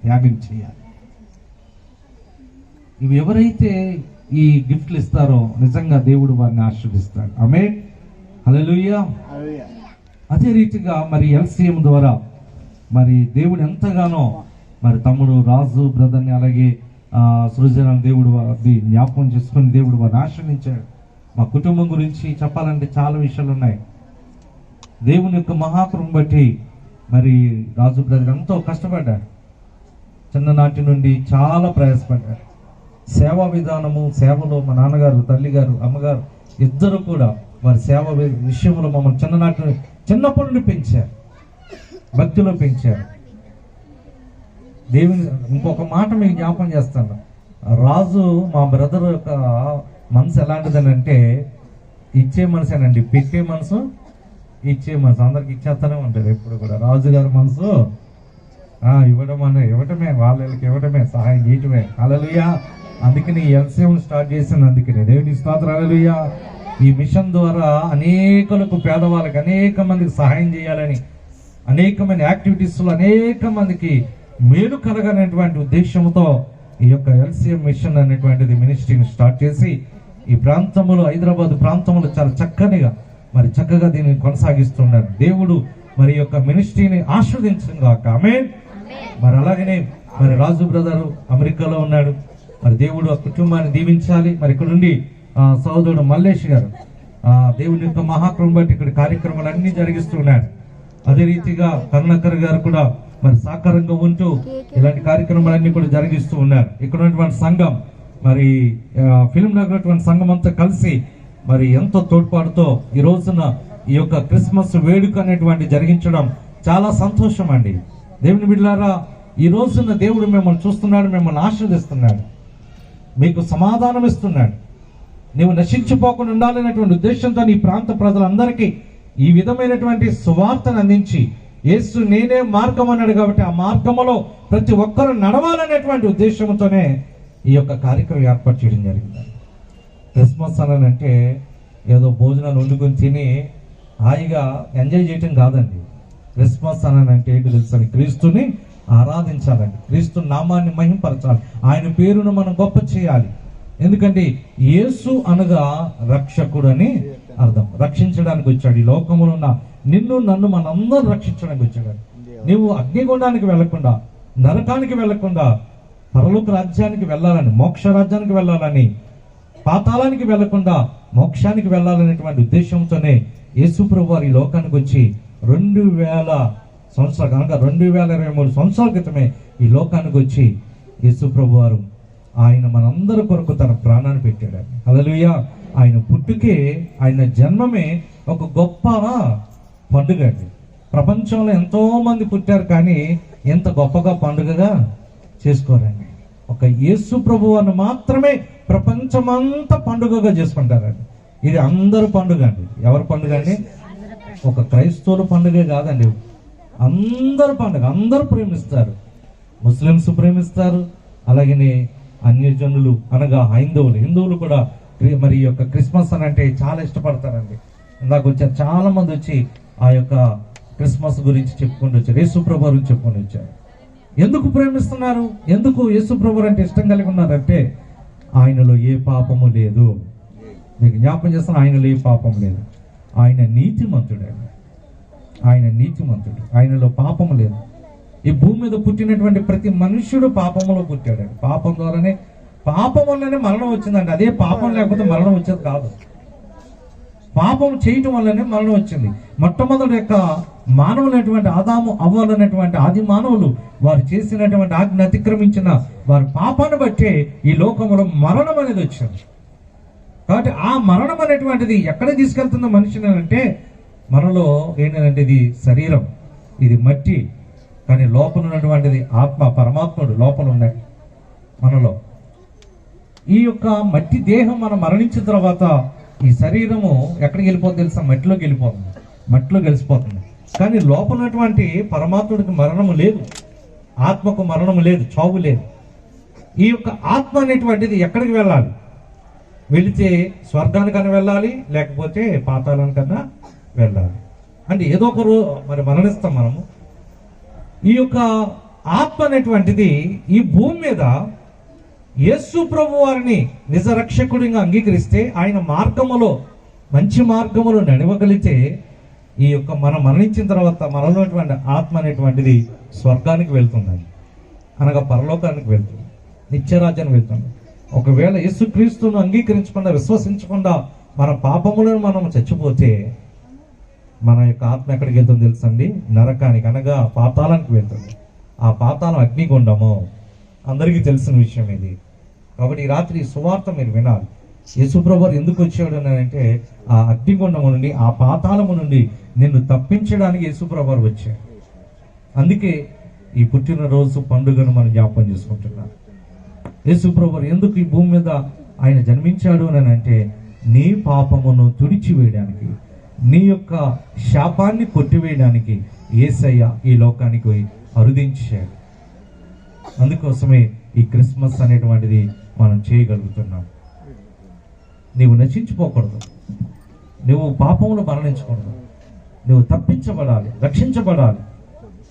త్యాగం చేయాలి. ఇవి ఎవరైతే ఈ గిఫ్ట్లు ఇస్తారో నిజంగా దేవుడు వారిని ఆశీర్వదిస్తాడు. ఆమేన్, హల్లెలూయా. అదే రీతిగా మరి LCM ద్వారా మరి దేవుడు ఎంతగానో మరి తమ్ముడు రాజు బ్రదర్ని అలాగే సృజన దేవుడు వారిని జ్ఞాపకం చేసుకుని దేవుడు వారిని ఆశ్రయించాడు. మా కుటుంబం గురించి చెప్పాలంటే చాలా విషయాలు ఉన్నాయి. దేవుని యొక్క మహాకృపను బట్టి మరి రాజు బ్రదర్ ఎంతో కష్టపడ్డాడు. చిన్ననాటి నుండి చాలా ప్రయాసపడ్డాడు. సేవా విధానము, సేవలో మా నాన్నగారు, తల్లిగారు, అమ్మగారు ఇద్దరు కూడా వారి సేవ విషయంలో మమ్మల్ని చిన్నప్పటి నుండి పెంచారు, భక్తిలో పెంచారు. దేవుని ఇంకొక మాట మీకు జ్ఞాపకం చేస్తాను. రాజు మా బ్రదర్ యొక్క మనసు ఎలాంటిదని అంటే ఇచ్చే మనసేనండి, పెట్టే మనసు, ఇచ్చే మనసు. అందరికి ఇచ్చేస్తూనే ఉంటారు ఎప్పుడు కూడా. రాజుగారి మనసు ఇవ్వటమే, వాళ్ళకి ఇవ్వటమే, సహాయం చేయటమే. హల్లెలూయా. అందుకని LCM స్టార్ట్ చేసింది. అందుకని దేవుని స్తోత్రం. హల్లెలూయా. ఈ మిషన్ ద్వారా అనేకులకు, పేదవాళ్ళకి, అనేక మందికి సహాయం చేయాలని, అనేకమైన యాక్టివిటీస్లో అనేక మందికి మేలు కలగనేటువంటి ఉద్దేశంతో ఈ యొక్క LCM మిషన్ అనేటువంటిది మినిస్ట్రీని స్టార్ట్ చేసి ఈ ప్రాంతంలో, హైదరాబాద్ ప్రాంతంలో చాలా చక్కగా దీన్ని కొనసాగిస్తున్నారు. దేవుడు మరి యొక్క మినిస్ట్రీని ఆశీర్వదించను గాక. ఆమేన్. మరి అలాగనే మరి రాజు బ్రదరు అమెరికాలో ఉన్నాడు. మరి దేవుడు ఆ కుటుంబాన్ని దీవించాలి. మరి ఇక్కడ నుండి సోదరుడు మల్లేష్ గారు దేవుని యొక్క మహాకృపను బట్టి ఇక్కడ కార్యక్రమాలు అన్ని జరిగిస్తున్నాడు. అదే రీతిగా కరుణాకర్ గారు కూడా మరి సాకారంగా ఉంటూ ఇలాంటి కార్యక్రమాలన్నీ కూడా జరిగిస్తూ ఉన్నారు. ఇక్కడ ఉన్నటువంటి సంఘం, మరి ఫిల్మ్ నగర్ సంఘం అంతా కలిసి మరి ఎంతో తోడ్పాటుతో ఈ రోజున ఈ యొక్క క్రిస్మస్ వేడుక అనేటువంటి జరిగించడం చాలా సంతోషం అండి. దేవుని బిడ్డలారా, ఈ రోజున దేవుడు మిమ్మల్ని చూస్తున్నాడు, మిమ్మల్ని ఆశీర్వదిస్తున్నాడు, మీకు సమాధానం ఇస్తున్నాడు. నీవు నశించిపోకుండా ఉండాలనేటువంటి ఉద్దేశంతో ఈ ప్రాంత ప్రజలందరికీ ఈ విధమైనటువంటి సువార్తను అందించి, యేసు నేనే మార్గం అన్నాడు కాబట్టి ఆ మార్గంలో ప్రతి ఒక్కరూ నడవాలనేటువంటి ఉద్దేశంతోనే ఈ యొక్క కార్యక్రమం ఏర్పాటు చేయడం జరిగింది. క్రిస్మస్ అంటే ఏదో భోజనాలు వండుకొని తిని హాయిగా ఎంజాయ్ చేయటం కాదండి. క్రిస్మస్ అంటే ఏంటి తెలుసని, క్రీస్తుని ఆరాధించాలండి, క్రీస్తు నామాన్ని మహింపరచాలి, ఆయన పేరును మనం గొప్ప చేయాలి. ఎందుకంటే యేసు అనగా రక్షకుడు అని అర్థం. రక్షించడానికి వచ్చాడు. ఈ లోకములో ఉన్న నిన్ను నన్ను మనందరూ రక్షించడానికి వచ్చాడు. నీవు అగ్నిగుండానికి వెళ్లకుండా, నరకానికి వెళ్లకుండా పరలోక రాజ్యానికి వెళ్ళాలని, మోక్ష రాజ్యానికి వెళ్ళాలని, పాతాళానికి వెళ్లకుండా మోక్షానికి వెళ్ళాలనేటువంటి ఉద్దేశంతోనే యేసు ప్రభు వారు ఈ లోకానికి వచ్చి 2000 సంవత్సరాలు కనుక 2023 సంవత్సరాల క్రితమే ఈ లోకానికి వచ్చి యేసు ప్రభు వారు ఆయన మనందరి కొరకు తన ప్రాణాన్ని పెట్టాడు. హల్లెలూయా. ఆయన పుట్టుకే, ఆయన జన్మమే ఒక గొప్ప పండుగ అండి. ప్రపంచంలో ఎంతో మంది పుట్టారు కానీ ఎంత గొప్పగా పండుగగా చేసుకోరండి. ఒక యేసు ప్రభువును మాత్రమే ప్రపంచమంతా పండుగగా చేసుకుంటారండి. ఇది అందరు పండుగ అండి. ఎవరి పండుగ అండి? ఒక క్రైస్తవుల పండుగే కాదండి, అందరు పండుగ. అందరూ ప్రేమిస్తారు. ముస్లిమ్స్ ప్రేమిస్తారు, అలాగనే అన్యజనులు అనగా హిందువులు కూడా మరి ఈ యొక్క క్రిస్మస్ అంటే చాలా ఇష్టపడతారండి. ఇందాక వచ్చారు చాలా మంది వచ్చి ఆ యొక్క క్రిస్మస్ గురించి చెప్పుకుంటూ వచ్చారు, యేసు ప్రభు గురించి చెప్పుకొని వచ్చారు. ఎందుకు ప్రేమిస్తున్నారు? ఎందుకు యేసు ప్రభు అంటే ఇష్టం కలిగి ఉన్నారంటే ఆయనలో ఏ పాపము లేదు. మీకు జ్ఞాపకం చేస్తాను, ఆయనలో ఏ పాపం లేదు. ఆయన నీతిమంతుడు, ఆయనలో పాపము లేదు. ఈ భూమి మీద పుట్టినటువంటి ప్రతి మనుష్యుడు పాపంలో పుట్టాడు. పాపం వల్లనే మరణం వచ్చిందండి. అదే పాపం లేకపోతే మరణం వచ్చేది కాదు. పాపం చేయటం వల్లనే మరణం వచ్చింది. మొట్టమొదటి యొక్క మానవులైనటువంటి ఆదాము అవ్వాలనేటువంటి ఆది మానవులు వారు చేసినటువంటి ఆజ్ఞ అతిక్రమించిన వారి పాపాన్ని బట్టే ఈ లోకంలో మరణం అనేది వచ్చింది. కాబట్టి ఆ మరణం అనేటువంటిది ఎక్కడ తీసుకెళ్తుందో మనిషిని అంటే, మనలో ఏంటంటే ఇది శరీరం, ఇది మట్టి, కానీ లోపల ఉన్నటువంటిది ఆత్మ, పరమాత్ముడు లోపల ఉన్నాడు మనలో. ఈ యొక్క మట్టి దేహం మనం మరణించిన తర్వాత ఈ శరీరము ఎక్కడికి వెళ్ళిపోతుంది తెలుసా? మట్టిలోకి వెళ్ళిపోతుంది, మట్టిలో కలిసిపోతుంది. కానీ లోపల ఉన్నటువంటి పరమాత్ముడికి మరణము లేదు, ఆత్మకు మరణము లేదు, చావు లేదు. ఈ యొక్క ఆత్మ అనేటువంటిది ఎక్కడికి వెళ్ళాలి? వెళితే స్వర్గానికన్నా వెళ్ళాలి, లేకపోతే పాతాళానికన్నా వెళ్ళాలి. అంటే ఏదో ఒకరు మరి మరణిస్తాం మనము. ఈ యొక్క ఆత్మ అనేటువంటిది ఈ భూమి మీద యేసు ప్రభు వారిని నిజ రక్షకుడిగా అంగీకరిస్తే, ఆయన మార్గములో మంచి మార్గములో నడవగలిగితే, ఈ యొక్క మనం మరణించిన తర్వాత మనలో ఆత్మ అనేటువంటిది స్వర్గానికి వెళ్తుందండి, అనగా పరలోకానికి వెళ్తుంది, నిత్యరాజ్యానికి వెళ్తుంది. ఒకవేళ యేసుక్రీస్తును అంగీకరించకుండా విశ్వసించకుండా మన పాపములను మనం చచ్చిపోతే మన యొక్క ఆత్మ ఎక్కడికి వెళ్తుందో తెలుసండి? నరకానికి, అనగా పాతాళానికి వెళ్తుంది. ఆ పాతాళం అగ్నిగుండము, అందరికీ తెలిసిన విషయం ఇది. కాబట్టి ఈ రాత్రి సువార్త మీరు వినాలి. యేసుప్రభు ఎందుకు వచ్చాడు అని అంటే, ఆ అగ్నిగుండము నుండి, ఆ పాతాళము నుండి నిన్ను తప్పించడానికి యేసుప్రభు వచ్చాడు. అందుకే ఈ పుట్టినరోజు పండుగను మనం జ్ఞాపకం చేసుకుంటున్నాం. యేసుప్రభు ఎందుకు ఈ భూమి మీద ఆయన జన్మించాడు అని అంటే, నీ పాపమును తుడిచివేయడానికి, నీ యొక్క శాపాన్ని కొట్టివేయడానికి యేసయ్య ఈ లోకానికి అరుదించాడు. అందుకోసమే ఈ క్రిస్మస్ అనేటువంటిది మనం చేయగలుగుతున్నాం. నీవు నశించిపోకూడదు, నువ్వు పాపములు మరణించకూడదు, నువ్వు తప్పించబడాలి, రక్షించబడాలి,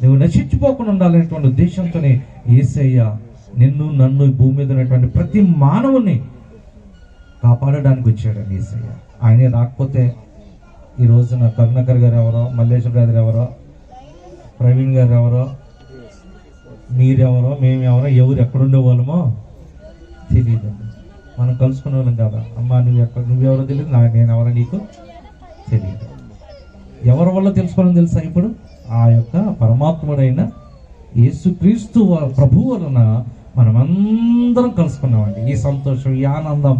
నువ్వు నశించిపోకుండా ఉండాలనేటువంటి ఉద్దేశంతోనే యేసయ్య నిన్ను నన్ను భూమి మీద ఉన్నటువంటి ప్రతి మానవుని కాపాడడానికి వచ్చాడు యేసయ్య. ఆయనే రాకపోతే ఈ రోజున కరుణాకర్ గారు ఎవరో, మల్లేశ్వర గారు ఎవరో, ప్రవీణ్ గారు ఎవరో, మీరెవరో, మేమెవరో, ఎవరు ఎక్కడుండే వాళ్ళమో తెలియదు. మనం కలుసుకునే వాళ్ళం కదా. అమ్మా నువ్వెవరో తెలియదు, నేను ఎవరో నీకు తెలియదు. ఎవరి వల్ల తెలుసుకోవాలని తెలుసా? ఇప్పుడు ఆ యొక్క పరమాత్ముడైన యేసుక్రీస్తు ప్రభు వలన మనమందరం కలుసుకున్నామండి. ఈ సంతోషం, ఈ ఆనందం